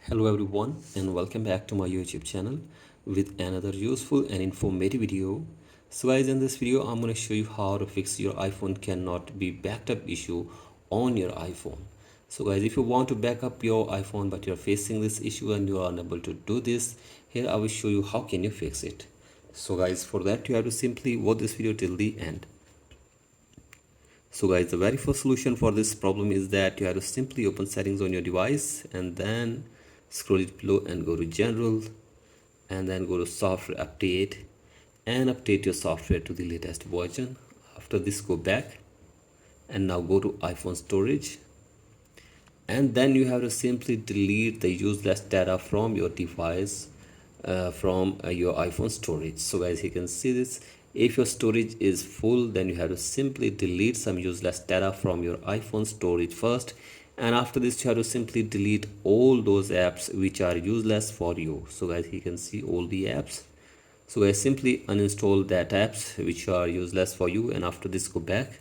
Hello everyone and welcome back to my YouTube channel with another useful and informative video. So guys, in this video I'm going to show you how to fix your iPhone cannot be backed up issue on your iPhone. So guys, if you want to back up your iPhone but you're facing this issue and you are unable to do this, here I will show you how can you fix it. So guys, for that you have to simply watch this video till the end. So guys, the very first solution for this problem is that you have to simply open settings on your device and then scroll it below and go to general and then go to software update and update your software to the latest version. After this, go back and now go to iPhone storage, and then you have to simply delete the useless data from your device from your iPhone storage. So guys, you can see this. If your storage is full, then you have to simply delete some useless data from your iPhone storage first, and after this you have to simply delete all those apps which are useless for you. So guys, you can see all the apps. So guys, simply uninstall that apps which are useless for you, and after this go back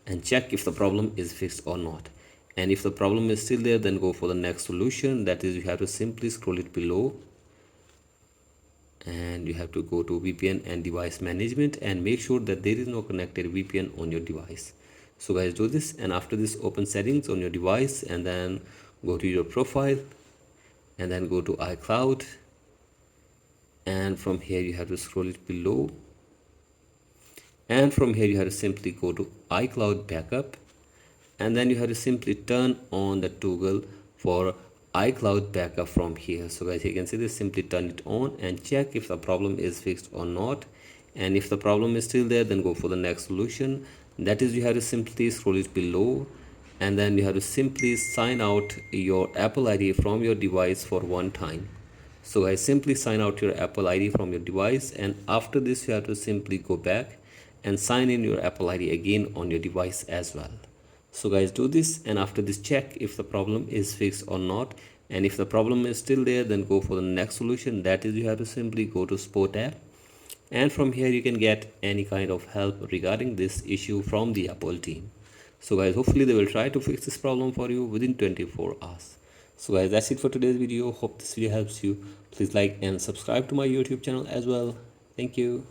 and check if the problem is fixed or not. And if the problem is still there, then go for the next solution, that is you have to simply scroll it below and you have to go to VPN and device management and make sure that there is no connected VPN on your device. So guys, do this, and after this open settings on your device and then go to your profile and then go to iCloud, and from here you have to scroll it below, and from here you have to simply go to iCloud backup, and then you have to simply turn on the toggle for iCloud backup from here. So guys, you can see this, simply turn it on and check if the problem is fixed or not. And if the problem is still there, then go for the next solution, that is you have to simply scroll it below and then you have to simply sign out your Apple ID from your device for one time. So guys, simply sign out your Apple ID from your device, and after this you have to simply go back and sign in your Apple ID again on your device as well. So guys, do this, and after this check if the problem is fixed or not. And if the problem is still there, then go for the next solution, that is you have to simply go to support app, and from here you can get any kind of help regarding this issue from the Apple team. So guys, hopefully they will try to fix this problem for you within 24 hours. So guys, that's it for today's video. Hope this video helps you. Please like and subscribe to my YouTube channel as well. Thank you.